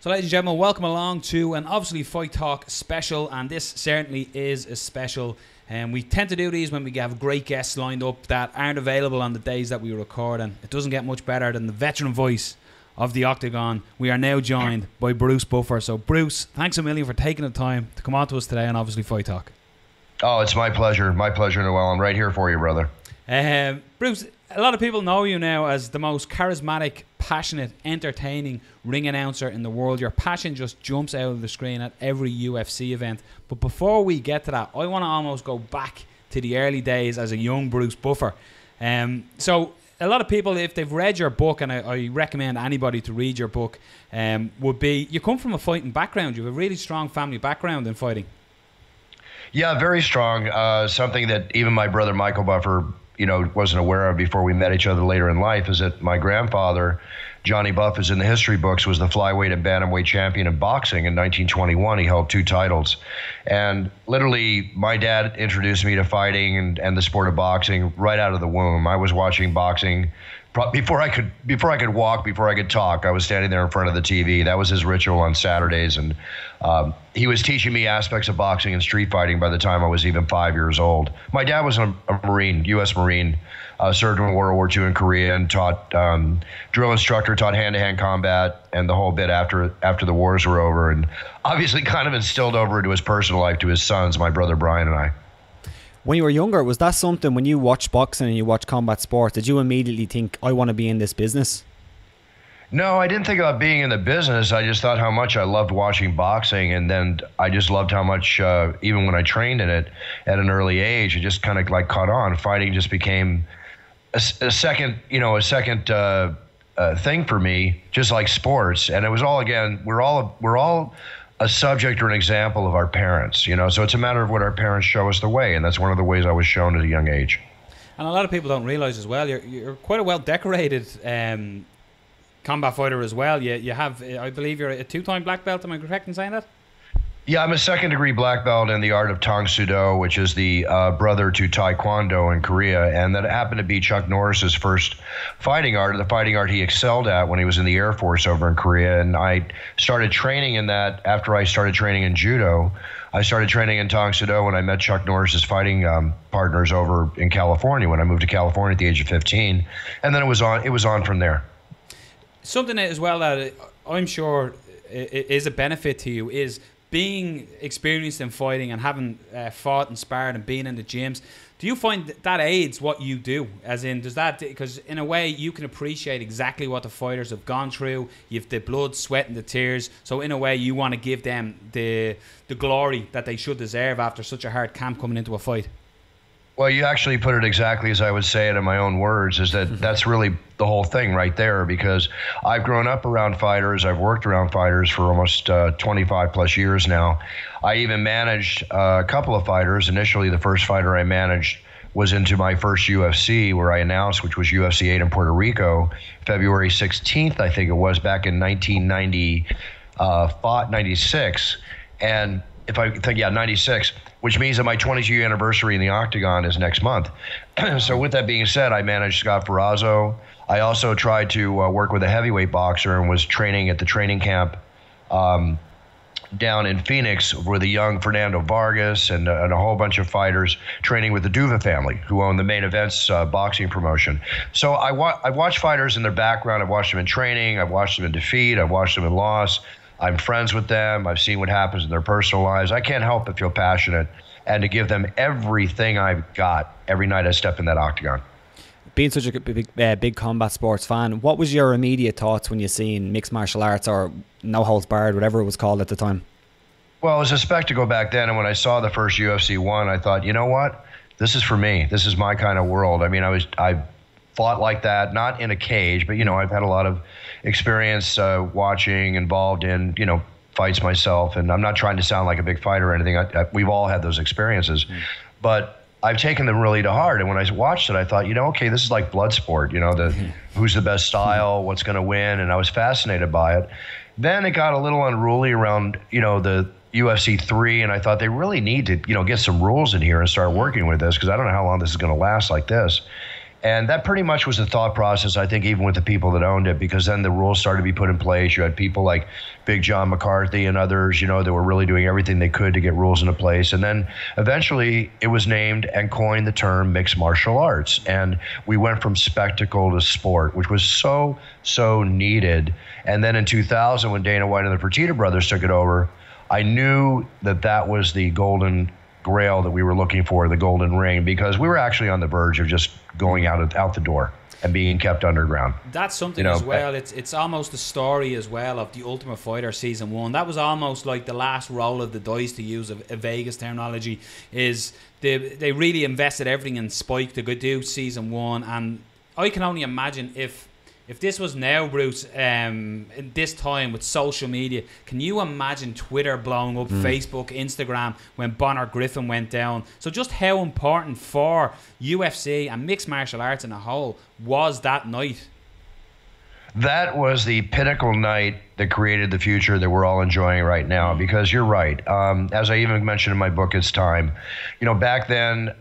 So ladies and gentlemen, welcome along to an obviously Fight Talk special, and this certainly is a special. And we tend to do these when we have great guests lined up that aren't available on the days that we record, and it doesn't get much better than the veteran voice of the Octagon. We are now joined by Bruce Buffer. So Bruce, thanks a million for taking the time to come on to us today on obviously Fight Talk. Oh, it's my pleasure. My pleasure, Noel. I'm right here for you, brother. Bruce, a lot of people know you now as the most charismatic, passionate, entertaining ring announcer in the world. Your passion just jumps out of the screen at every UFC event. But before we get to that, I want to almost go back to the early days as a young Bruce Buffer. So a lot of people, if they've read your book, and I recommend anybody to read your book, would be, you come from a fighting background. You have a really strong family background in fighting. Yeah, very strong. Something that even my brother Michael Buffer, wasn't aware of before we met each other later in life, is that my grandfather, Johnny Buff, is in the history books, was the flyweight and bantamweight champion in boxing in 1921. He held 2 titles. And literally, my dad introduced me to fighting and the sport of boxing right out of the womb. I was watching boxing before I could walk, before I could talk. I was standing there in front of the TV. That was his ritual on Saturdays. And he was teaching me aspects of boxing and street fighting by the time I was even 5 years old. My dad was a Marine, U.S. Marine, served in World War II in Korea, and taught drill instructor, taught hand-to-hand combat and the whole bit after the wars were over, and obviously kind of instilled over into his personal life to his sons, my brother Brian and I. When you were younger, was that something, when you watched boxing and you watched combat sports, did you immediately think, I want to be in this business? No, I didn't think about being in the business. I just thought how much I loved watching boxing, and then I just loved how much, even when I trained in it at an early age, it just kind of like caught on. Fighting just became a second thing for me, just like sports. And it was all, again, we're all a subject or an example of our parents, so it's a matter of what our parents show us the way, and that's one of the ways I was shown at a young age. And a lot of people don't realize as well, you're quite a well decorated combat fighter as well. You have, I believe you're a 2-time black belt. Am I correct in saying that? Yeah, I'm a 2nd-degree black belt in the art of Tang Soo Do, which is the brother to Taekwondo in Korea, and that happened to be Chuck Norris's first fighting art, the fighting art he excelled at when he was in the Air Force over in Korea. And I started training in that after I started training in Judo. I started training in Tang Soo Do when I met Chuck Norris's fighting partners over in California when I moved to California at the age of 15, and then it was on from there. Something as well that I'm sure is a benefit to you is being experienced in fighting and having fought and sparred and being in the gyms. Do you find that aids what you do? As in, does that, because in a way you can appreciate exactly what the fighters have gone through. You've the blood, sweat and the tears. So in a way you want to give them the glory that they should deserve after such a hard camp coming into a fight. Well, you actually put it exactly as I would say it in my own words, is that that's really the whole thing right there, because I've grown up around fighters. I've worked around fighters for almost 25 plus years now. I even managed a couple of fighters. Initially, the first fighter I managed was into my first UFC, where I announced, which was UFC 8 in Puerto Rico, February 16th, I think it was, back in 1996. And if I think, 96, which means that my 22-year anniversary in the Octagon is next month. So with that being said, I managed Scott Ferrazzo. I also tried to work with a heavyweight boxer and was training at the training camp down in Phoenix with a young Fernando Vargas and a whole bunch of fighters, training with the Duva family, who own the Main Events boxing promotion. So I've watched fighters in their background. I've watched them in training. I've watched them in defeat. I've watched them in loss. I'm friends with them. I've seen what happens in their personal lives. I can't help but feel passionate and to give them everything I've got every night I step in that octagon. Being such a big combat sports fan, what was your immediate thoughts when you seen mixed martial arts, or no holds barred, whatever it was called at the time? Well, it was a spectacle back then, and when I saw the first UFC 1, I thought, you know what? This is for me. This is my kind of world. I mean, I fought like that, not in a cage, but, I've had a lot of experience watching, involved in, fights myself. And I'm not trying to sound like a big fighter or anything. We've all had those experiences. But I've taken them really to heart. And when I watched it, I thought, okay, this is like blood sport, who's the best style, what's going to win. And I was fascinated by it. Then it got a little unruly around, the UFC 3. And I thought they really need to, get some rules in here and start working with this, because I don't know how long this is going to last like this. And that pretty much was the thought process, I think, even with the people that owned it, because then the rules started to be put in place. You had people like Big John McCarthy and others, you know, that were really doing everything they could to get rules into place. And then eventually it was named and coined the term mixed martial arts. And we went from spectacle to sport, which was so needed. And then in 2000, when Dana White and the Fertitta brothers took it over, I knew that that was the golden grail that we were looking for, the golden ring, because we were actually on the verge of just going out the door and being kept underground. That's something, you know, as well. It's almost a story as well of the Ultimate Fighter season 1. That was almost like the last roll of the dice, to use a Vegas terminology. Is they really invested everything in Spike to go do season 1, and I can only imagine if this was now, Bruce, in this time with social media, can you imagine Twitter blowing up, Facebook, Instagram, when Bonner Griffin went down? So just how important for UFC and mixed martial arts in a whole was that night? That was the pinnacle night that created the future that we're all enjoying right now, because you're right. As I even mentioned in my book, It's Time, you know, back then,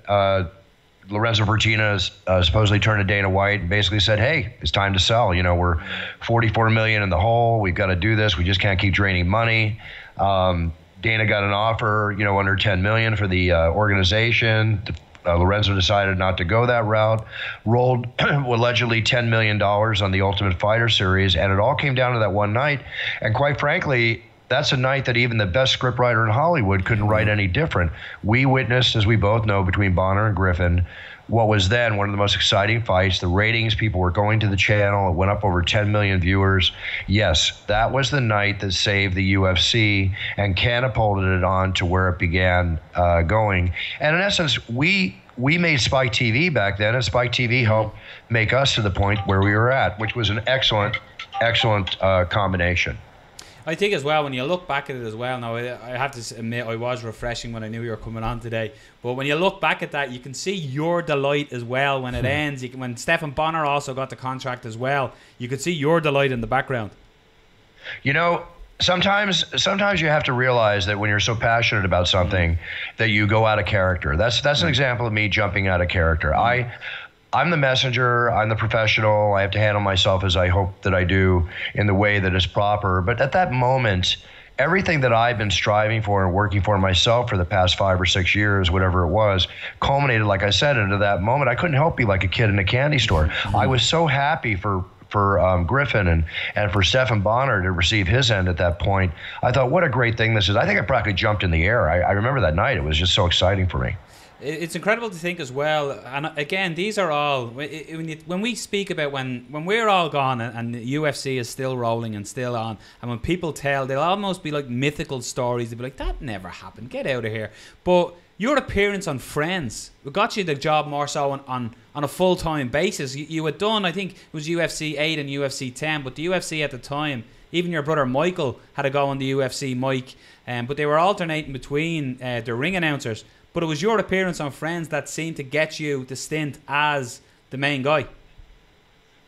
Lorenzo Fertitta supposedly turned to Dana White and basically said, hey, it's time to sell. You know, we're $44 million in the hole. We've got to do this. We just can't keep draining money. Dana got an offer, you know, under $10 million for the organization. Lorenzo decided not to go that route, rolled allegedly $10 million on the Ultimate Fighter series, and it all came down to that one night. And quite frankly, that's a night that even the best scriptwriter in Hollywood couldn't write any different. We witnessed, as we both know, between Bonner and Griffin, what was then one of the most exciting fights. The ratings, people were going to the channel. It went up over 10 million viewers. Yes, that was the night that saved the UFC and catapulted it on to where it began going. And in essence, we made Spike TV back then, and Spike TV helped make us to the point where we were at, which was an excellent combination. I think as well, when you look back at it as well, now I have to admit I was refreshing when I knew you were coming on today, but when you look back at that, you can see your delight as well when it ends. When Stephen Bonner also got the contract as well, you could see your delight in the background. You know, sometimes you have to realize that when you're so passionate about something that you go out of character. That's an example of me jumping out of character. I'm the messenger, I'm the professional, I have to handle myself as I hope that I do in the way that is proper. But at that moment, everything that I've been striving for and working for myself for the past 5 or 6 years, whatever it was, culminated, like I said, into that moment. I couldn't help be like a kid in a candy store. I was so happy for Griffin and for Stephen Bonner to receive his end at that point. I thought, what a great thing this is. I think I practically jumped in the air. I remember that night. It was just so exciting for me. It's incredible to think as well, and again, these are all, when we speak about when we're all gone and the UFC is still rolling and still on, and when people tell, they'll almost be like mythical stories. They'll be like, that never happened, get out of here. But your appearance on Friends got you the job more so on a full-time basis. You had done, I think it was UFC 8 and UFC 10, but the UFC at the time, even your brother Michael had a go on the UFC mic, but they were alternating between the ring announcers. But it was your appearance on Friends that seemed to get you the stint as the main guy.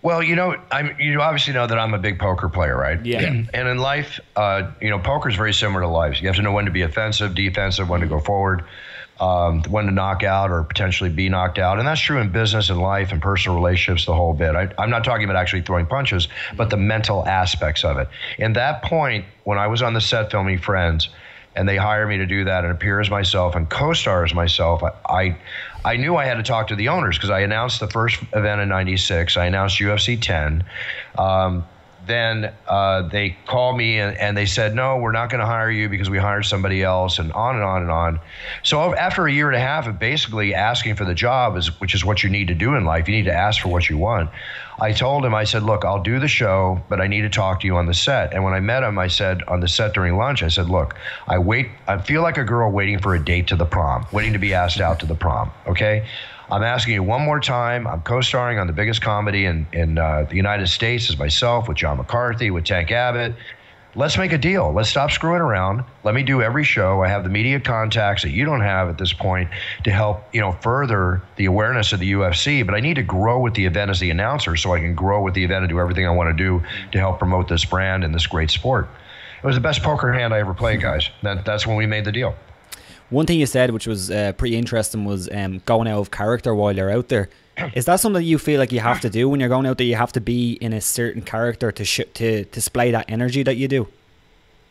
Well, you know, you obviously know that I'm a big poker player, right? Yeah. And in life, you know, poker is very similar to life. You have to know when to be offensive, defensive, when to go forward, when to knock out or potentially be knocked out. And that's true in business and life and personal relationships, the whole bit. I'm not talking about actually throwing punches, but the mental aspects of it. In that point, when I was on the set filming Friends, and they hired me to do that and appear as myself and co-star as myself, I knew I had to talk to the owners, because I announced the first event in '96. I announced UFC 10. Then they called me and they said, no, we're not going to hire you because we hired somebody else, and on and on and on. So after a year and a half of basically asking for the job, which is what you need to do in life, you need to ask for what you want. I told him, I said, look, I'll do the show, but I need to talk to you on the set. And when I met him, I said on the set during lunch, I said, look, I feel like a girl waiting for a date to the prom, waiting to be asked out to the prom, okay? I'm asking you one more time. I'm co-starring on the biggest comedy in the United States as myself, with John McCarthy, with Tank Abbott. Let's make a deal. Let's stop screwing around. Let me do every show. I have the media contacts that you don't have at this point to help, you know, further the awareness of the UFC. But I need to grow with the event as the announcer, so I can grow with the event and do everything I want to do to help promote this brand and this great sport. It was the best poker hand I ever played, guys. That's when we made the deal. One thing you said, which was pretty interesting, was going out of character while you're out there. Is that something that you feel like you have to do when you're going out there? You have to be in a certain character to display that energy that you do?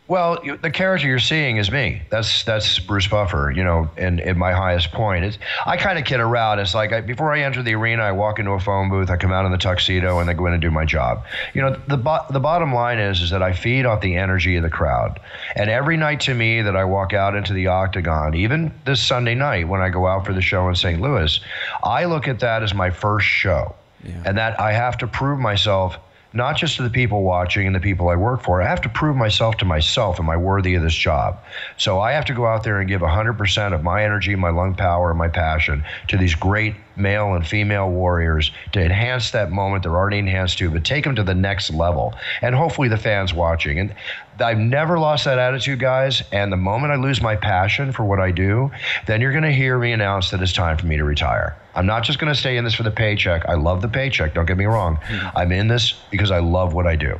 Well, the character you're seeing is me. That's Bruce Buffer, you know, and at my highest point. I kind of kid around. It's like before I enter the arena, I walk into a phone booth, I come out in the tuxedo, and I go in and do my job. You know, the bottom line is that I feed off the energy of the crowd. And every night to me that I walk out into the Octagon, even this Sunday night when I go out for the show in St. Louis, I look at that as my first show. Yeah. And that I have to prove myself, not just to the people watching and the people I work for. I have to prove myself to myself, am I worthy of this job? So I have to go out there and give 100% of my energy, my lung power, and my passion to these great male and female warriors to enhance that moment they're already enhanced to, but take them to the next level. And hopefully the fans watching. And I've never lost that attitude, guys. And the moment I lose my passion for what I do, then you're going to hear me announce that it's time for me to retire. I'm not just going to stay in this for the paycheck. I love the paycheck, don't get me wrong. I'm in this because I love what I do.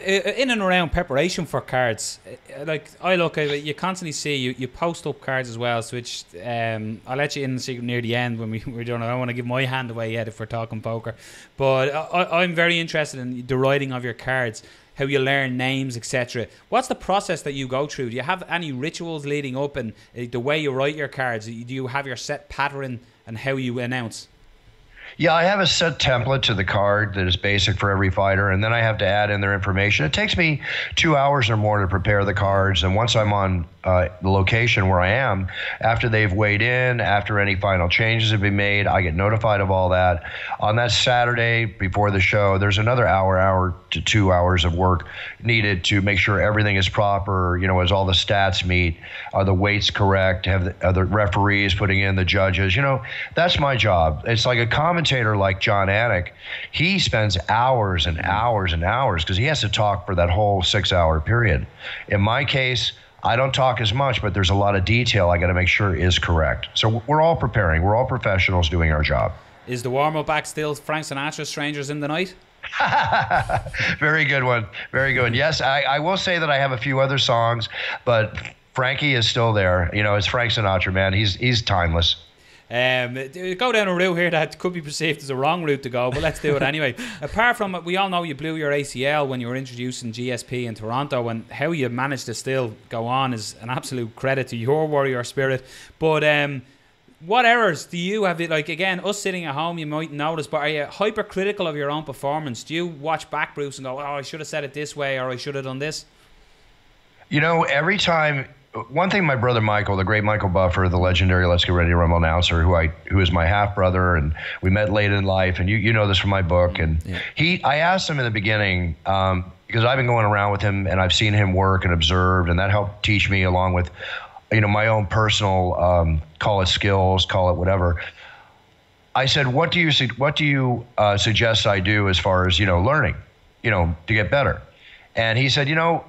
In and around preparation for cards, like I look at it, you constantly see you post up cards as well, so which I'll let you in the secret near the end when we're done. I don't want to give my hand away yet if we're talking poker, but I'm very interested in the writing of your cards, how you learn names, etc. What's the process that you go through? Do you have any rituals leading up, and the way you write your cards? Do you have your set pattern and how you announce? Yeah, I have a set template to the card that is basic for every fighter, and then I have to add in their information. It takes me 2 hours or more to prepare the cards, and once I'm on the location where I am, after they've weighed in, after any final changes have been made, I get notified of all that. On that Saturday before the show, there's another hour to 2 hours of work needed to make sure everything is proper, you know, as all the stats meet, are the weights correct, are the referees putting in the judges, you know, that's my job. It's like a commentator like John Anik, he spends hours and hours and hours because he has to talk for that whole 6 hour period. In my case, I don't talk as much, but there's a lot of detail I got to make sure is correct. So we're all preparing. We're all professionals doing our job. Is the warm-up act still Frank Sinatra, Strangers in the Night? Very good one. Very good. Yes, I will say that I have a few other songs, but Frankie is still there. You know, it's Frank Sinatra, man. He's timeless. Go down a route here that could be perceived as a wrong route to go, but let's do it anyway. Apart from it, we all know you blew your ACL when you were introducing GSP in Toronto, and how you managed to still go on is an absolute credit to your warrior spirit. But what errors do you have? Like, again, us sitting at home, you might notice, but are you hypercritical of your own performance? Do you watch back, Bruce, and go, oh, I should have said it this way, or I should have done this? You know, every time... One thing my brother Michael, the great Michael Buffer, the legendary Let's Get Ready to Rumble announcer, who is my half brother, and we met late in life, and you know this from my book, and I asked him in the beginning, because I've been going around with him and I've seen him work and observed, and that helped teach me, along with, you know, my own personal, call it skills, call it whatever. I said, what do you suggest I do as far as, you know, learning, you know, to get better? And he said, you know,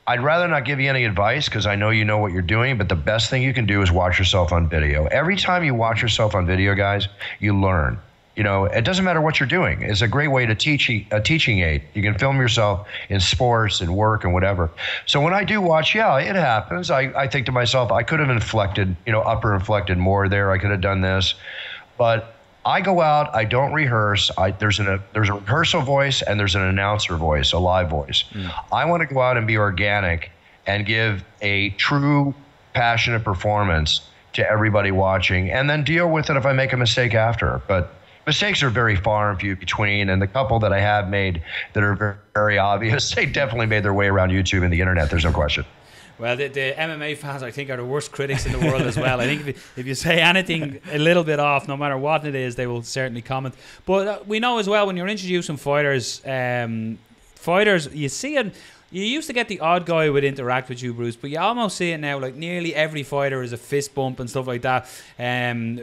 I'd rather not give you any advice because I know you know what you're doing, but the best thing you can do is watch yourself on video. Every time you watch yourself on video, guys, you learn. You know, it doesn't matter what you're doing. It's a great way to teach a teaching aid. You can film yourself in sports and work and whatever. So when I do watch, yeah, it happens. I think to myself, I could have inflected, you know, upper inflected more there. I could have done this. But I go out, I don't rehearse. There's a rehearsal voice and there's an announcer voice, a live voice. I want to go out and be organic and give a true, passionate performance to everybody watching, and then deal with it if I make a mistake after. But mistakes are very far and few between, and the couple that I have made that are very, very obvious, they definitely made their way around YouTube and the internet, there's no question. Well, the MMA fans, I think, are the worst critics in the world as well. I think if you say anything a little bit off, no matter what it is, they will certainly comment. But we know as well, when you're introducing fighters, you see it. You used to get the odd guy who would interact with you, Bruce, but you almost see it now. Like, nearly every fighter is a fist bump and stuff like that. And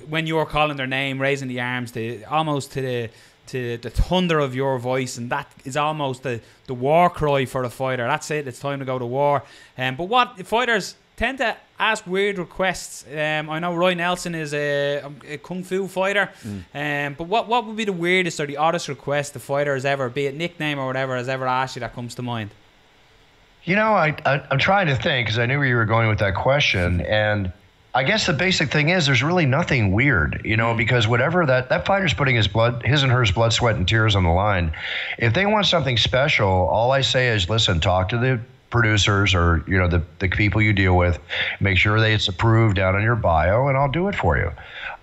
when you're calling their name, raising the arms, almost to the thunder of your voice, and that is almost the war cry for a fighter. That's it, it's time to go to war. But what fighters tend to ask weird requests. I know Roy Nelson is a kung fu fighter, but what would be the weirdest or the oddest request the fighter has ever, be it nickname or whatever, has ever asked you that comes to mind? I'm trying to think because I knew where you were going with that question. And I guess the basic thing is there's really nothing weird, because whatever that fighter's putting his and hers blood, sweat, and tears on the line. If they want something special, all I say is, listen, talk to the producers or, the people you deal with. Make sure that it's approved down in your bio, and I'll do it for you.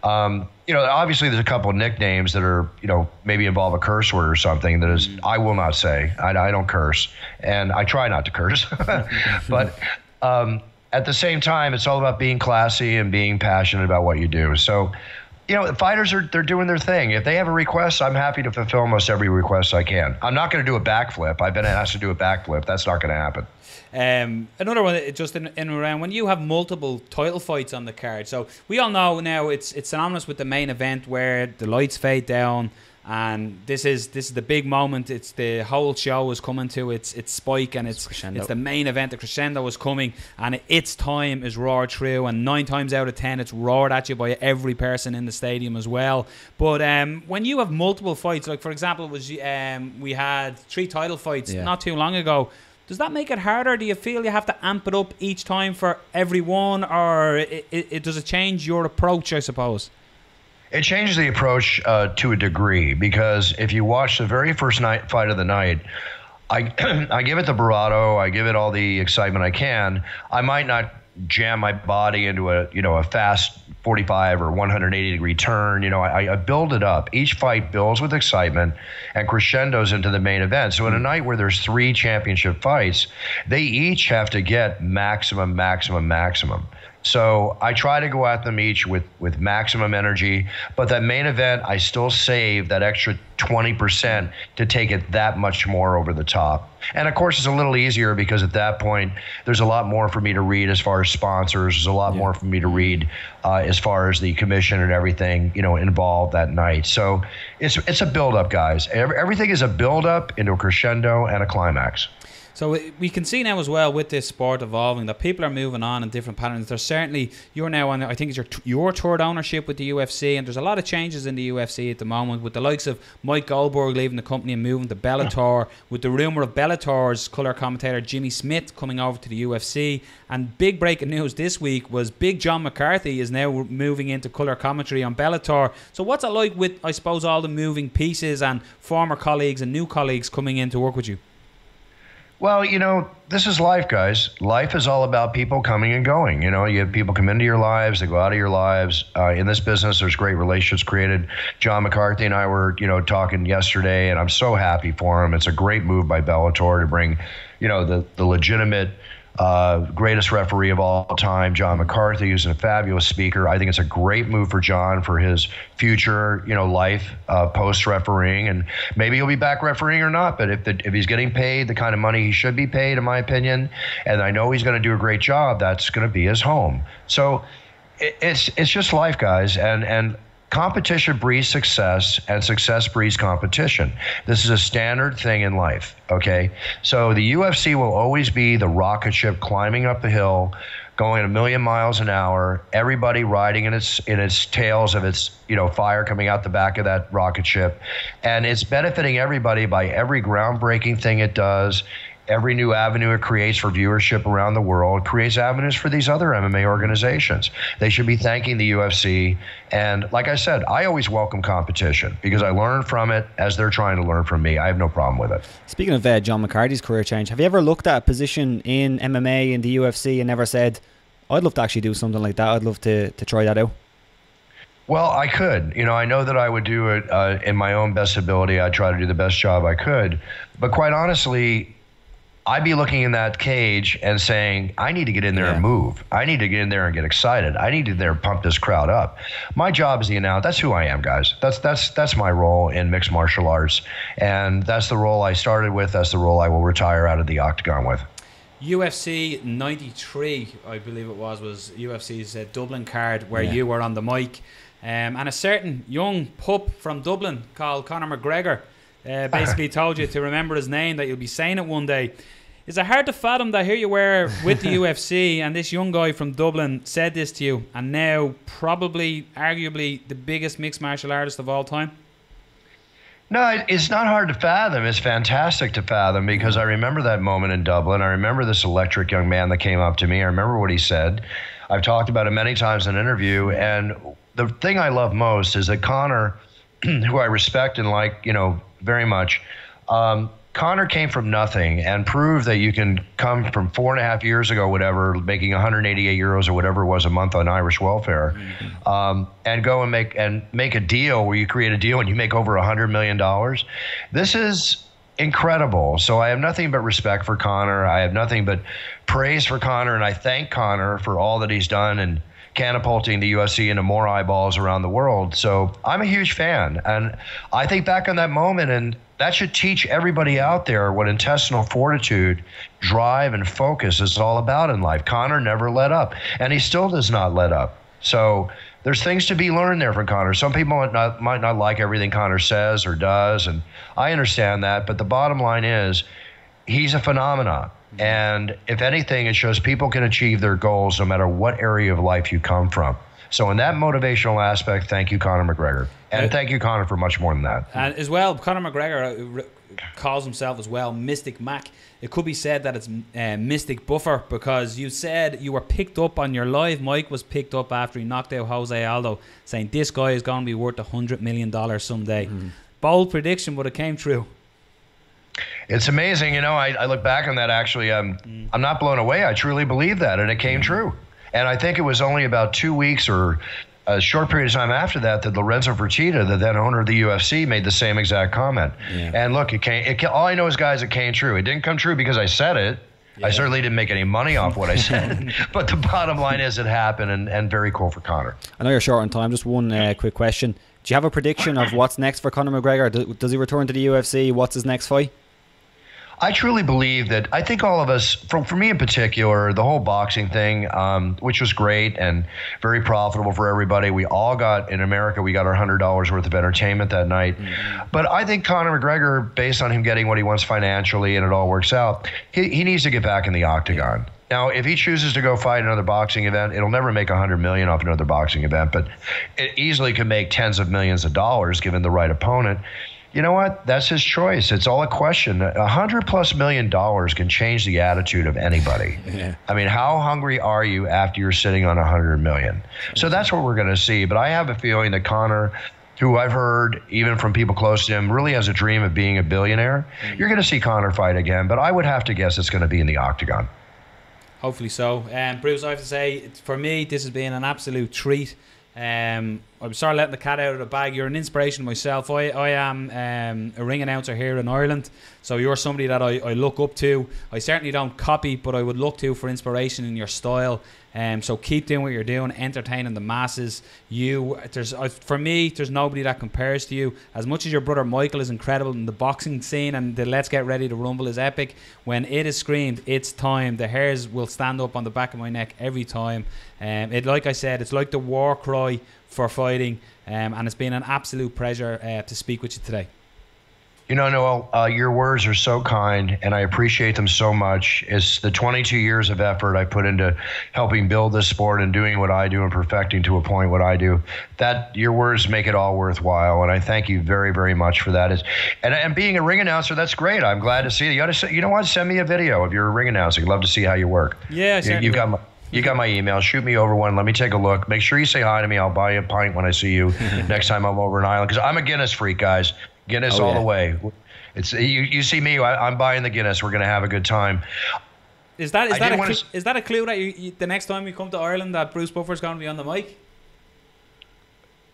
Obviously there's a couple of nicknames that are, maybe involve a curse word or something that is, I will not say. I don't curse, and I try not to curse. But at the same time, it's all about being classy and being passionate about what you do. So, the fighters they're doing their thing. If they have a request, I'm happy to fulfill almost every request I can. I'm not going to do a backflip. I've been asked to do a backflip. That's not going to happen. Another one, just in around when you have multiple title fights on the card. So we all know now it's synonymous with the main event where the lights fade down, and this is the big moment. It's the whole show is coming to its spike, and it's the main event. The crescendo is coming, and its time is roared through, and 9 times out of 10 it's roared at you by every person in the stadium as well. But when you have multiple fights, like for example, we had 3 title fights not too long ago. Does that make it harder? Do you feel you have to amp it up each time for every one, or does it change your approach, I suppose? It changes the approach to a degree, because if you watch the very first fight of the night, I give it the bravado, I give it all the excitement I can. I might not jam my body into a fast 45 or 180 degree turn. I build it up. Each fight builds with excitement and crescendos into the main event. So in a night where there's 3 championship fights, they each have to get maximum. So I try to go at them each with maximum energy, but that main event, I still save that extra 20% to take it that much more over the top. And of course, it's a little easier because at that point, there's a lot more for me to read as far as sponsors. There's a lot more for me to read as far as the commission and everything, involved that night. So it's a build-up, guys. Everything is a build-up into a crescendo and a climax. So we can see now as well with this sport evolving that people are moving on in different patterns. There's certainly, you're now on, I think it's your third ownership with the UFC, and there's a lot of changes in the UFC at the moment with the likes of Mike Goldberg leaving the company and moving to Bellator, with the rumour of Bellator's colour commentator Jimmy Smith coming over to the UFC. And big breaking news this week was Big John McCarthy is now moving into colour commentary on Bellator. So what's it like with, I suppose, all the moving pieces and former colleagues and new colleagues coming in to work with you? Well, this is life, guys. Life is all about people coming and going. You have people come into your lives, they go out of your lives. In this business, there's great relationships created. John McCarthy and I were, talking yesterday, and I'm so happy for him. It's a great move by Bellator to bring, the legitimate greatest referee of all time, John McCarthy, who's a fabulous speaker. I think it's a great move for John for his future, life post-refereeing, and maybe he'll be back refereeing or not. But if he's getting paid the kind of money he should be paid, in my opinion, and I know he's going to do a great job, that's going to be his home. So it's just life, guys, and competition breeds success, and success breeds competition. This is a standard thing in life, okay? So the UFC will always be the rocket ship climbing up the hill, going 1,000,000 miles an hour, everybody riding in its tails of its fire coming out the back of that rocket ship. And it's benefiting everybody by every groundbreaking thing it does. Every new avenue it creates for viewership around the world creates avenues for these other MMA organizations. They should be thanking the UFC. And like I said, I always welcome competition because I learn from it as they're trying to learn from me. I have no problem with it. Speaking of John McCarthy's career change, have you ever looked at a position in MMA in the UFC and never said, I'd love to actually do something like that. I'd love to try that out? Well, I could. I know that I would do it in my own best ability. I'd try to do the best job I could. But quite honestly, I'd be looking in that cage and saying, I need to get in there and move. I need to get in there and get excited. I need to get in there and pump this crowd up. My job is the announcer. That's who I am, guys. That's my role in mixed martial arts. And that's the role I started with. That's the role I will retire out of the Octagon with. UFC 93, I believe it was UFC's Dublin card where you were on the mic. And a certain young pup from Dublin called Conor McGregor basically told you to remember his name, that you'll be saying it one day. Is it hard to fathom that here you were with the UFC and this young guy from Dublin said this to you, and now probably, arguably, the biggest mixed martial artist of all time? No, it's not hard to fathom. It's fantastic to fathom because I remember that moment in Dublin. I remember this electric young man that came up to me. I remember what he said. I've talked about it many times in an interview. And the thing I love most is that Conor, who I respect and like, very much, Conor came from nothing and proved that you can come from 4.5 years ago, whatever, making 188 euros or whatever it was a month on Irish welfare, and go and make a deal where you create a deal and you make over $100 million. This is incredible. So I have nothing but respect for Conor. I have nothing but praise for Conor, and I thank Conor for all that he's done and catapulting the UFC into more eyeballs around the world. So I'm a huge fan, and I think back on that moment, and that should teach everybody out there what intestinal fortitude, drive, and focus is all about in life. Conor never let up, and he still does not let up. So there's things to be learned there from Conor. Some people might not like everything Conor says or does, and I understand that, but the bottom line is he's a phenomenon. And if anything, it shows people can achieve their goals no matter what area of life you come from. So in that motivational aspect, thank you, Conor McGregor. And thank you, Conor, for much more than that. And as well, Conor McGregor calls himself as well Mystic Mac. It could be said that it's Mystic Buffer, because you said you were picked up on your live mic, was picked up after he knocked out Jose Aldo, saying this guy is going to be worth $100 million someday. Bold prediction, but it came true. It's amazing. I look back on that, actually. I'm not blown away. I truly believe that, and it came true. And I think it was only about 2 weeks or a short period of time after that Lorenzo Fertitta, the then owner of the UFC, made the same exact comment. Yeah. And look, all I know is, guys, it came true. It didn't come true because I said it. Yeah. I certainly didn't make any money off what I said. But the bottom line is it happened, and very cool for Conor. I know you're short on time. Just one quick question. Do you have a prediction of what's next for Conor McGregor? Does he return to the UFC? What's his next fight? I truly believe that, I think all of us, for me in particular, the whole boxing thing, which was great and very profitable for everybody. We all got, in America, we got our $100 worth of entertainment that night. But I think Conor McGregor, based on him getting what he wants financially and it all works out, he needs to get back in the Octagon. Now, if he chooses to go fight another boxing event, it'll never make $100 million off another boxing event, but it easily could make tens of millions of dollars given the right opponent. You know what? That's his choice. It's all a question. $100+ million can change the attitude of anybody. Yeah. I mean, how hungry are you after you're sitting on $100 million? So that's what we're going to see. But I have a feeling that Conor, who I've heard even from people close to him, really has a dream of being a billionaire. You're going to see Conor fight again, but I would have to guess it's going to be in the Octagon. Hopefully so. Bruce, I have to say, for me, this has been an absolute treat. I'm sorry letting the cat out of the bag. You're an inspiration myself. I am a ring announcer here in Ireland, so you're somebody that I look up to. I certainly don't copy, but I would look to for inspiration in your style. So keep doing what you're doing, entertaining the masses. For me, there's nobody that compares to you. As much as your brother Michael is incredible in the boxing scene and the Let's Get Ready to Rumble is epic, when it is screamed, it's time, the hairs will stand up on the back of my neck every time. Like I said, it's like the war cry for fighting, and it's been an absolute pleasure to speak with you today. Noel, your words are so kind, and I appreciate them so much. It's the 22 years of effort I put into helping build this sport and doing what I do and perfecting to a point what I do. That your words make it all worthwhile, and I thank you very, very much for that. And being a ring announcer, that's great. I'm glad to see it. You know what? Send me a video of your ring announcing. I'd love to see how you work. Yeah, certainly. You got my email. Shoot me over one. Let me take a look. Make sure you say hi to me. I'll buy you a pint when I see you next time I'm over in Ireland, because I'm a Guinness freak, guys. Guinness all the way. It's you see me. I'm buying the Guinness. We're gonna have a good time. Is that a clue that the next time we come to Ireland that Bruce Buffer's going to be on the mic?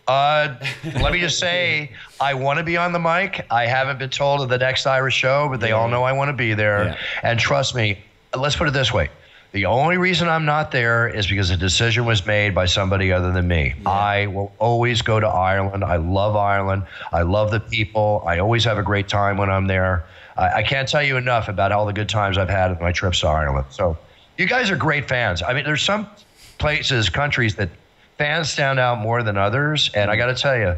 Let me just say, I want to be on the mic. I haven't been told of the next Irish show, but they all know I want to be there. Yeah. And trust me, let's put it this way. The only reason I'm not there is because a decision was made by somebody other than me. Yeah. I will always go to Ireland. I love Ireland. I love the people. I always have a great time when I'm there. I can't tell you enough about all the good times I've had at my trips to Ireland. So you guys are great fans. I mean, there's some places, countries that fans stand out more than others. And I got to tell you,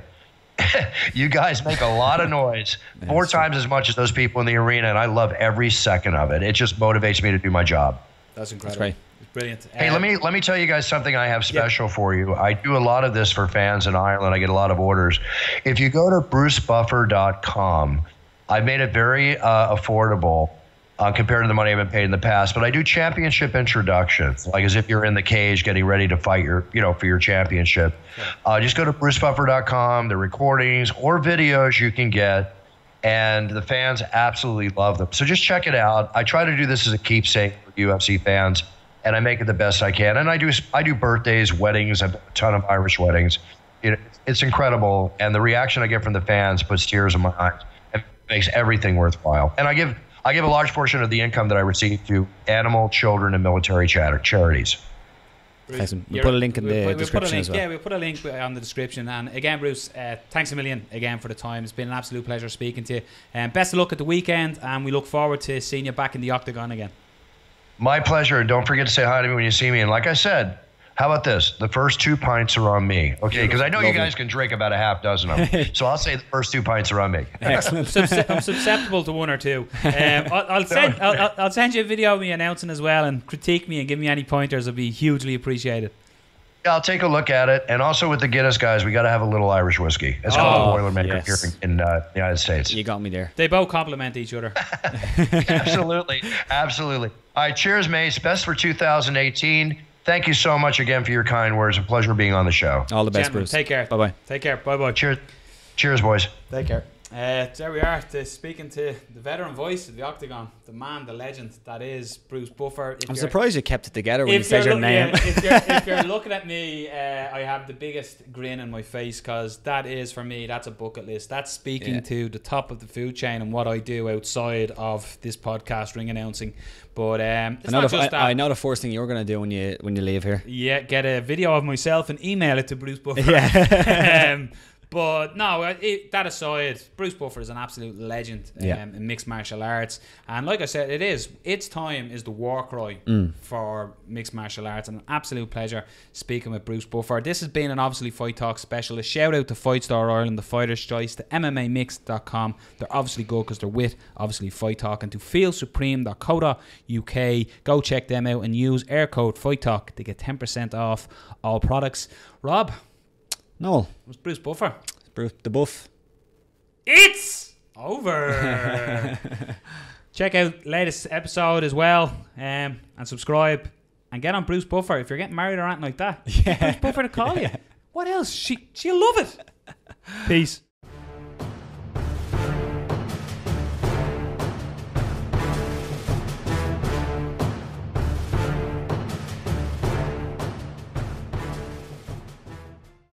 you guys make a lot of noise, 4 times as much as those people in the arena. And I love every second of it. It just motivates me to do my job. That's incredible. That's great. It's brilliant. Hey, let me tell you guys something I have special for you. I do a lot of this for fans in Ireland. I get a lot of orders. If you go to brucebuffer.com, I've made it very affordable compared to the money I've been paid in the past. But I do championship introductions, like as if you're in the cage getting ready to fight your, for your championship. Just go to brucebuffer.com. The recordings or videos you can get, and the fans absolutely love them. So just check it out. I try to do this as a keepsake for UFC fans, and I make it the best I can. And I do birthdays, weddings. I've done a ton of Irish weddings. It's incredible, and the reaction I get from the fans puts tears in my eyes and makes everything worthwhile. And I give a large portion of the income that I receive to animal, children, and military charities. Excellent. We'll put a link in the description as well. Yeah, we'll put a link on the description. And again, Bruce, thanks a million again for the time. It's been an absolute pleasure speaking to you. Best of luck at the weekend, and we look forward to seeing you back in the Octagon again. My pleasure, and don't forget to say hi to me when you see me. And like I said, how about this? The first 2 pints are on me, okay? Because I know you guys can drink about a half dozen of them. So I'll say the first 2 pints are on me. Excellent. I'm susceptible to 1 or 2. I'll send you a video of me announcing as well, and critique me and give me any pointers. It'll be hugely appreciated. Yeah, I'll take a look at it. And also with the Guinness guys, we got to have a little Irish whiskey. It's called a Boilermaker here in the United States. You got me there. They both complement each other. Absolutely. Absolutely. All right, cheers, mates. Best for 2018. Thank you so much again for your kind words. A pleasure being on the show. All the best, Gentlemen, Bruce. Take care. Bye-bye. Take care. Bye-bye. Cheers, boys. Take care. There we are, speaking to the veteran voice of the Octagon, the man, the legend that is Bruce Buffer. I'm surprised you kept it together when you said your name. If you're looking at me, I have the biggest grin on my face, because that is, for me, that's a bucket list. That's speaking to the top of the food chain and what I do outside of this podcast, ring announcing. But it's not just that. I know the first thing you're going to do when you leave here. Yeah, get a video of myself and email it to Bruce Buffer. Yeah. But no, that aside, Bruce Buffer is an absolute legend in mixed martial arts. And like I said, its time is the war cry for mixed martial arts. And an absolute pleasure speaking with Bruce Buffer. This has been an Obviously Fight Talk special. A shout out to Fight Star Ireland, the Fighter's Choice, to MMAmix.com. They're obviously good because they're with Obviously Fight Talk. And to feelsupreme.co.uk. Go check them out and use air code Fight Talk to get 10% off all products. Rob. Noel. It was Bruce Buffer. Bruce the Buff. It's over. Check out latest episode as well, and subscribe, and get on Bruce Buffer if you're getting married or anything like that. Bruce Buffer to call you. What else? She'll love it. Peace.